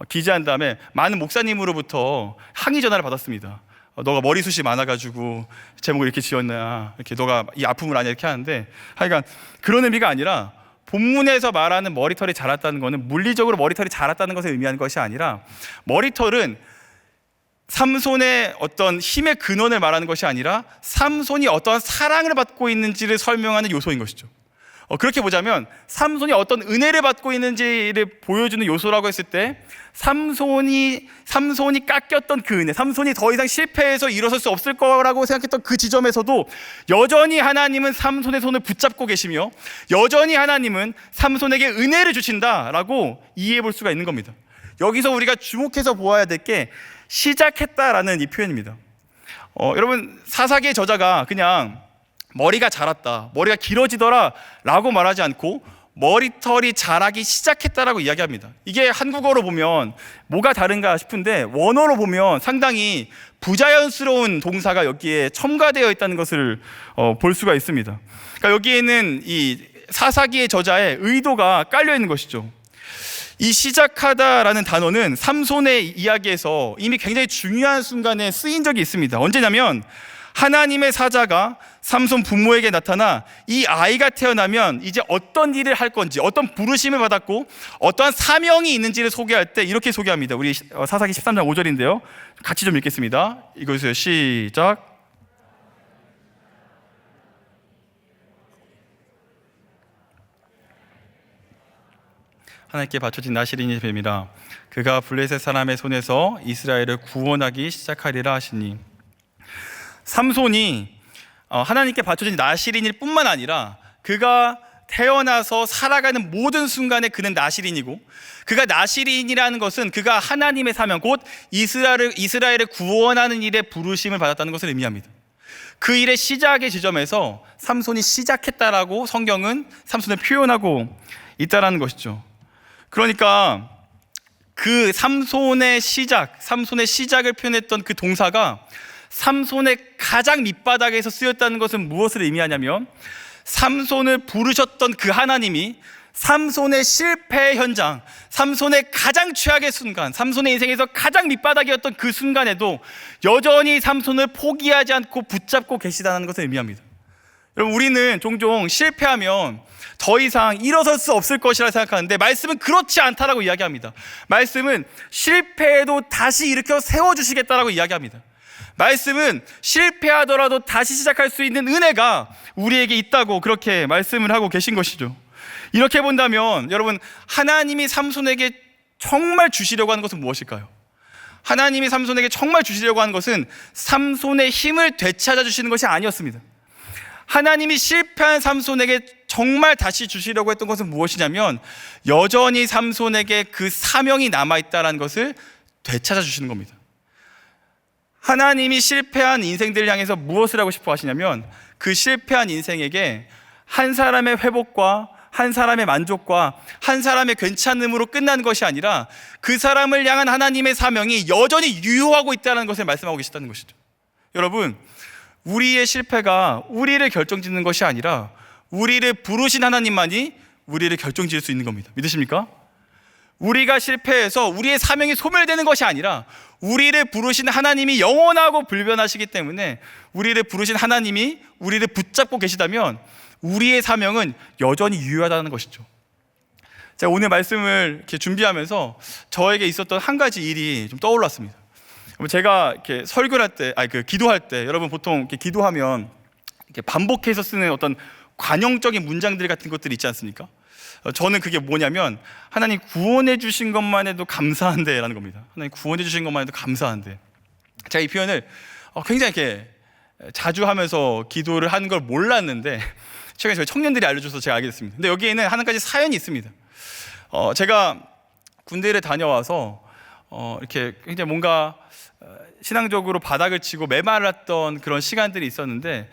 기재한 다음에 많은 목사님으로부터 항의 전화를 받았습니다. 너가 머리숱이 많아가지고 제목을 이렇게 지었냐, 이렇게 너가 이 아픔을 아냐, 이렇게 하는데, 하여간 그런 의미가 아니라 본문에서 말하는 머리털이 자랐다는 것은 물리적으로 머리털이 자랐다는 것을 의미하는 것이 아니라, 머리털은 삼손의 어떤 힘의 근원을 말하는 것이 아니라 삼손이 어떠한 사랑을 받고 있는지를 설명하는 요소인 것이죠. 그렇게 보자면 삼손이 어떤 은혜를 받고 있는지를 보여주는 요소라고 했을 때, 삼손이 깎였던 그 은혜, 삼손이 더 이상 실패해서 일어설 수 없을 거라고 생각했던 그 지점에서도 여전히 하나님은 삼손의 손을 붙잡고 계시며 여전히 하나님은 삼손에게 은혜를 주신다라고 이해해 볼 수가 있는 겁니다. 여기서 우리가 주목해서 보아야 될 게 시작했다라는 이 표현입니다. 여러분, 사사기의 저자가 그냥 머리가 자랐다, 머리가 길어지더라 라고 말하지 않고 머리털이 자라기 시작했다라고 이야기합니다. 이게 한국어로 보면 뭐가 다른가 싶은데, 원어로 보면 상당히 부자연스러운 동사가 여기에 첨가되어 있다는 것을 볼 수가 있습니다. 그러니까 여기에는 이 사사기의 저자의 의도가 깔려 있는 것이죠. 이 시작하다라는 단어는 삼손의 이야기에서 이미 굉장히 중요한 순간에 쓰인 적이 있습니다. 언제냐면 하나님의 사자가 삼손 부모에게 나타나 이 아이가 태어나면 이제 어떤 일을 할 건지, 어떤 부르심을 받았고 어떠한 사명이 있는지를 소개할 때 이렇게 소개합니다. 우리 사사기 13장 5절인데요. 같이 좀 읽겠습니다. 이거였어요. 시작. 하나님께 바쳐진 나시린의 뱀이라, 그가 블레셋 사람의 손에서 이스라엘을 구원하기 시작하리라 하시니, 삼손이 하나님께 바쳐진 나시린일 뿐만 아니라 그가 태어나서 살아가는 모든 순간에 그는 나시린이고, 그가 나시린이라는 것은 그가 하나님의 사명, 곧 이스라엘을 구원하는 일에 부르심을 받았다는 것을 의미합니다. 그 일의 시작의 지점에서 삼손이 시작했다라고 성경은 삼손을 표현하고 있다라는 것이죠. 그러니까 그 삼손의 시작을 표현했던 그 동사가 삼손의 가장 밑바닥에서 쓰였다는 것은 무엇을 의미하냐면, 삼손을 부르셨던 그 하나님이 삼손의 실패의 현장, 삼손의 가장 최악의 순간, 삼손의 인생에서 가장 밑바닥이었던 그 순간에도 여전히 삼손을 포기하지 않고 붙잡고 계시다는 것을 의미합니다. 여러분, 우리는 종종 실패하면 더 이상 일어설 수 없을 것이라 생각하는데, 말씀은 그렇지 않다라고 이야기합니다. 말씀은 실패해도 다시 일으켜 세워주시겠다라고 이야기합니다. 말씀은 실패하더라도 다시 시작할 수 있는 은혜가 우리에게 있다고 그렇게 말씀을 하고 계신 것이죠. 이렇게 본다면 여러분, 하나님이 삼손에게 정말 주시려고 하는 것은 무엇일까요? 하나님이 삼손에게 정말 주시려고 하는 것은 삼손의 힘을 되찾아 주시는 것이 아니었습니다. 하나님이 실패한 삼손에게 정말 다시 주시려고 했던 것은 무엇이냐면, 여전히 삼손에게 그 사명이 남아있다는 것을 되찾아 주시는 겁니다. 하나님이 실패한 인생들을 향해서 무엇을 하고 싶어 하시냐면, 그 실패한 인생에게 한 사람의 회복과 한 사람의 만족과 한 사람의 괜찮음으로 끝나는 것이 아니라 그 사람을 향한 하나님의 사명이 여전히 유효하고 있다는 것을 말씀하고 계시다는 것이죠. 여러분, 우리의 실패가 우리를 결정짓는 것이 아니라 우리를 부르신 하나님만이 우리를 결정지을 수 있는 겁니다. 믿으십니까? 우리가 실패해서 우리의 사명이 소멸되는 것이 아니라 우리를 부르신 하나님이 영원하고 불변하시기 때문에 우리를 부르신 하나님이 우리를 붙잡고 계시다면 우리의 사명은 여전히 유효하다는 것이죠. 제가 오늘 말씀을 이렇게 준비하면서 저에게 있었던 한 가지 일이 좀 떠올랐습니다. 제가 이렇게 설교를 할 때, 기도할 때, 여러분 보통 이렇게 기도하면 이렇게 반복해서 쓰는 어떤 관용적인 문장들 같은 것들이 있지 않습니까? 저는 그게 뭐냐면 하나님 구원해 주신 것만 해도 감사한데 라는 겁니다. 하나님 구원해 주신 것만 해도 감사한데. 제가 이 표현을 굉장히 이렇게 자주 하면서 기도를 하는 걸 몰랐는데 최근에 저희 청년들이 알려줘서 제가 알게 됐습니다. 근데 여기에는 한 가지 사연이 있습니다. 제가 군대를 다녀와서 이렇게 굉장히 뭔가 신앙적으로 바닥을 치고 메말랐던 그런 시간들이 있었는데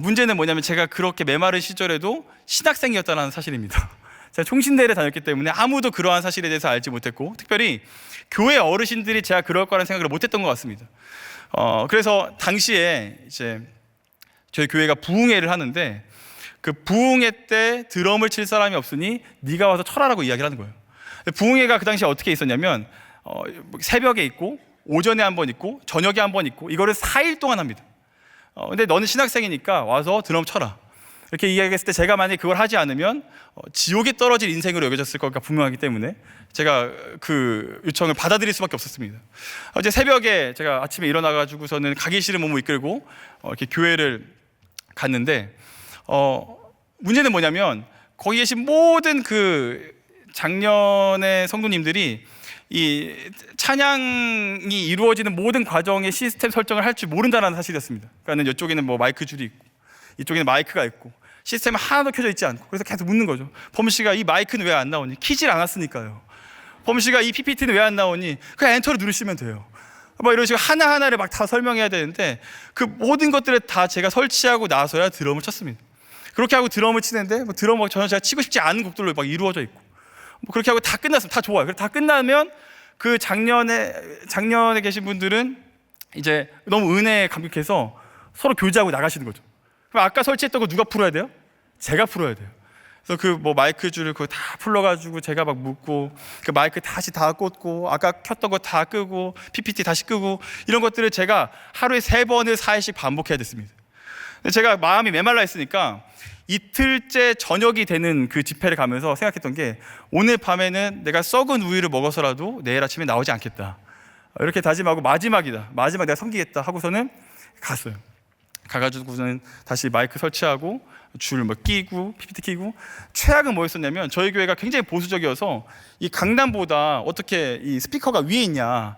문제는 뭐냐면 제가 그렇게 메마른 시절에도 신학생이었다는 사실입니다. 제가 총신대를 다녔기 때문에 아무도 그러한 사실에 대해서 알지 못했고 특별히 교회 어르신들이 제가 그럴 거라는 생각을 못했던 것 같습니다. 그래서 당시에 이제 저희 교회가 부흥회를 하는데 그 부흥회 때 드럼을 칠 사람이 없으니 네가 와서 쳐라라고 이야기를 하는 거예요. 부흥회가 그 당시에 어떻게 있었냐면 새벽에 있고 오전에 한 번 있고 저녁에 한 번 있고 이거를 4일 동안 합니다. 근데 너는 신학생이니까 와서 드럼 쳐라 이렇게 이야기했을 때 제가 만약에 그걸 하지 않으면 지옥에 떨어질 인생으로 여겨졌을 것가 분명하기 때문에 제가 그 요청을 받아들일 수밖에 없었습니다. 어제 새벽에 제가 아침에 일어나가지고서는 가기 싫은 몸을 이끌고 이렇게 교회를 갔는데 문제는 뭐냐면 거기 계신 모든 그 작년의 성도님들이 이 찬양이 이루어지는 모든 과정의 시스템 설정을 할 줄 모른다는 사실이었습니다. 그러니까 이쪽에는 뭐 마이크 줄이 있고 이쪽에는 마이크가 있고 시스템은 하나도 켜져 있지 않고 그래서 계속 묻는 거죠. 범 씨가 이 마이크는 왜 안 나오니? 키질 않았으니까요. 범 씨가 이 PPT는 왜 안 나오니? 그냥 엔터를 누르시면 돼요. 막 이런 식으로 하나하나를 막 다 설명해야 되는데 그 모든 것들을 다 제가 설치하고 나서야 드럼을 쳤습니다. 그렇게 하고 드럼을 치는데 드럼 전혀 제가 치고 싶지 않은 곡들로 막 이루어져 있고 그렇게 하고 다 끝났으면 다 좋아요. 다 끝나면 그 작년에 계신 분들은 이제 너무 은혜에 감격해서 서로 교제하고 나가시는 거죠. 그럼 아까 설치했던 거 누가 풀어야 돼요? 제가 풀어야 돼요. 그래서 그 뭐 마이크 줄을 그거 다 풀러가지고 제가 막 묶고 그 마이크 다시 다 꽂고 아까 켰던 거 다 끄고 PPT 다시 끄고 이런 것들을 제가 하루에 3번을 4일씩 반복해야 됐습니다. 제가 마음이 메말라 있으니까 이틀째 저녁이 되는 그 집회를 가면서 생각했던 게 오늘 밤에는 내가 썩은 우유를 먹어서라도 내일 아침에 나오지 않겠다 이렇게 다짐하고 마지막 내가 섬기겠다 하고서는 갔어요. 가가지고는 다시 마이크 설치하고 줄 뭐 끼고 PPT 끼고 최악은 뭐였었냐면 저희 교회가 굉장히 보수적이어서 이 강단보다 어떻게 이 스피커가 위에 있냐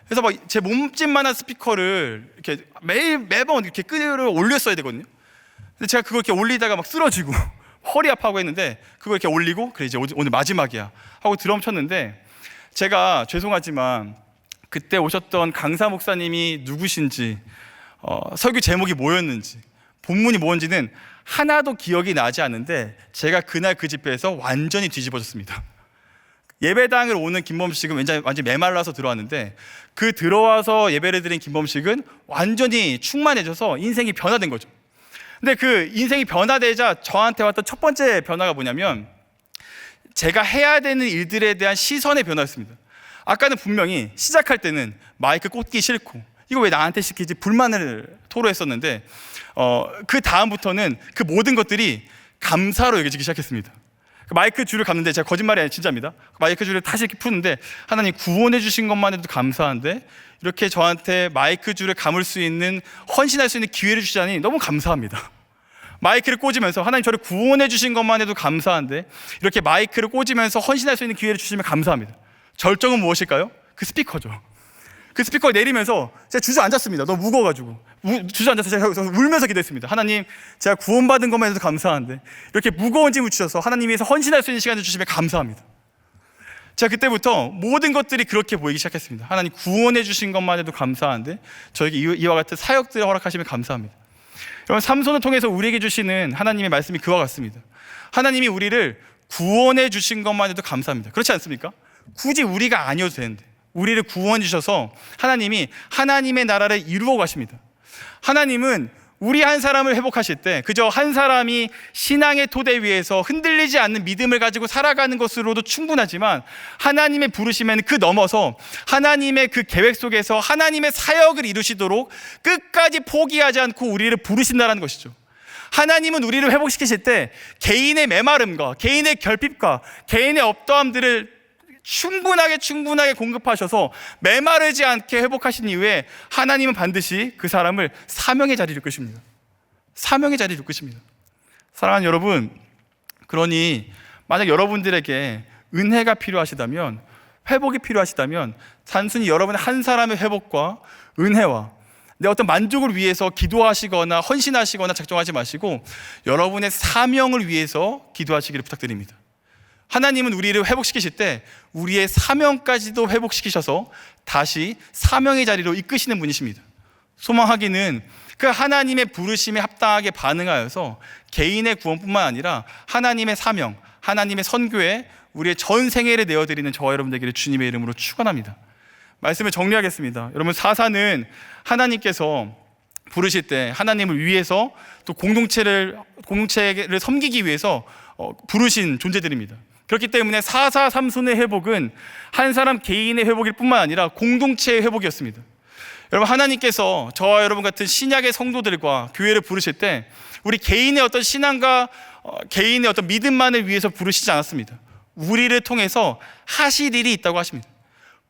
그래서 막 제 몸집만한 스피커를 이렇게 매번 이렇게 끌어 올렸어야 되거든요. 근데 제가 그걸 이렇게 올리다가 막 쓰러지고 허리 아파하고 했는데 그걸 이렇게 올리고 그래 이제 오늘 마지막이야 하고 드럼 쳤는데 제가 죄송하지만 그때 오셨던 강사 목사님이 누구신지 설교 제목이 뭐였는지 본문이 뭔지는 하나도 기억이 나지 않는데 제가 그날 그 집회에서 완전히 뒤집어졌습니다. 예배당을 오는 김범식은 완전히 메말라서 들어왔는데 그 들어와서 예배를 드린 김범식은 완전히 충만해져서 인생이 변화된 거죠. 근데 그 인생이 변화되자 저한테 왔던 첫 번째 변화가 뭐냐면 제가 해야 되는 일들에 대한 시선의 변화였습니다. 아까는 분명히 시작할 때는 마이크 꽂기 싫고 이거 왜 나한테 시키지 불만을 토로했었는데 그 다음부터는 그 모든 것들이 감사로 여겨지기 시작했습니다. 마이크 줄을 감는데 제가 거짓말이 아니라 진짜입니다. 마이크 줄을 다시 이렇게 푸는데 하나님 구원해 주신 것만 해도 감사한데 이렇게 저한테 마이크 줄을 감을 수 있는 헌신할 수 있는 기회를 주시다니 너무 감사합니다. 마이크를 꽂으면서 하나님 저를 구원해 주신 것만 해도 감사한데 이렇게 마이크를 꽂으면서 헌신할 수 있는 기회를 주시면 감사합니다. 절정은 무엇일까요? 그 스피커죠. 그 스피커 내리면서 제가 주저앉았습니다. 너무 무거워가지고 주저앉아서 제가 울면서 기도했습니다. 하나님 제가 구원받은 것만 해도 감사한데 이렇게 무거운 짐을 주셔서 하나님 위해서 헌신할 수 있는 시간을 주시면 감사합니다. 제가 그때부터 모든 것들이 그렇게 보이기 시작했습니다. 하나님 구원해 주신 것만 해도 감사한데 저에게 이와 같은 사역들을 허락하시면 감사합니다. 여러분 삼손을 통해서 우리에게 주시는 하나님의 말씀이 그와 같습니다. 하나님이 우리를 구원해 주신 것만 해도 감사합니다. 그렇지 않습니까? 굳이 우리가 아니어도 되는데 우리를 구원해 주셔서 하나님이 하나님의 나라를 이루어 가십니다. 하나님은 우리 한 사람을 회복하실 때 그저 한 사람이 신앙의 토대 위에서 흔들리지 않는 믿음을 가지고 살아가는 것으로도 충분하지만 하나님의 부르심에는 그 넘어서 하나님의 그 계획 속에서 하나님의 사역을 이루시도록 끝까지 포기하지 않고 우리를 부르신다는 것이죠. 하나님은 우리를 회복시키실 때 개인의 메마름과 개인의 결핍과 개인의 업떠함들을 충분하게 공급하셔서 메마르지 않게 회복하신 이후에 하나님은 반드시 그 사람을 사명의 자리로 이끄십니다. 사명의 자리로 이끄십니다. 사랑하는 여러분, 그러니 만약 여러분들에게 은혜가 필요하시다면, 회복이 필요하시다면 단순히 여러분의 한 사람의 회복과 은혜와 내 어떤 만족을 위해서 기도하시거나 헌신하시거나 작정하지 마시고 여러분의 사명을 위해서 기도하시기를 부탁드립니다. 하나님은 우리를 회복시키실 때 우리의 사명까지도 회복시키셔서 다시 사명의 자리로 이끄시는 분이십니다. 소망하기는 그 하나님의 부르심에 합당하게 반응하여서 개인의 구원뿐만 아니라 하나님의 사명, 하나님의 선교에 우리의 전 생애를 내어드리는 저와 여러분 되기를 주님의 이름으로 축원합니다. 말씀을 정리하겠습니다. 여러분, 사사는 하나님께서 부르실 때 하나님을 위해서 또 공동체를 섬기기 위해서 부르신 존재들입니다. 그렇기 때문에 사사 삼손의 회복은 한 사람 개인의 회복일 뿐만 아니라 공동체의 회복이었습니다. 여러분, 하나님께서 저와 여러분 같은 신약의 성도들과 교회를 부르실 때 우리 개인의 어떤 신앙과 개인의 어떤 믿음만을 위해서 부르시지 않았습니다. 우리를 통해서 하실 일이 있다고 하십니다.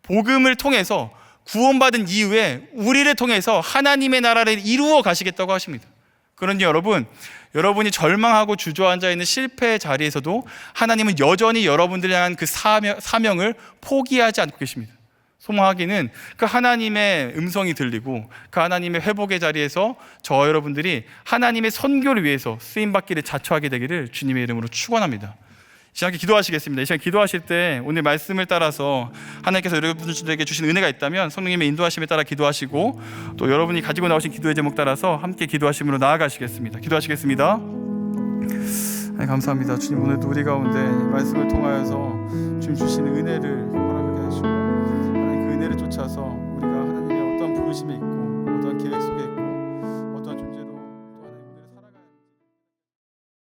복음을 통해서 구원받은 이후에 우리를 통해서 하나님의 나라를 이루어 가시겠다고 하십니다. 그러니 여러분이 절망하고 주저앉아 있는 실패의 자리에서도 하나님은 여전히 여러분들을 향한 그 사명을 포기하지 않고 계십니다. 소망하기는 그 하나님의 음성이 들리고 그 하나님의 회복의 자리에서 저와 여러분들이 하나님의 선교를 위해서 쓰임받기를 자처하게 되기를 주님의 이름으로 축원합니다. 이 시간 기도하시겠습니다. 이 시간 기도하실 때 오늘 말씀을 따라서 하나님께서 여러분들에게 주신 은혜가 있다면 성령님의 인도하심에 따라 기도하시고 또 여러분이 가지고 나오신 기도의 제목 따라서 함께 기도하심으로 나아가시겠습니다. 기도하시겠습니다. 감사합니다. 주님, 오늘도 우리 가운데 말씀을 통하여서 주님 주시는 은혜를 허락하게 하시고 하나님 그 은혜를 쫓아서 우리가 하나님의 어떤 부르심이 있고 어떤 계획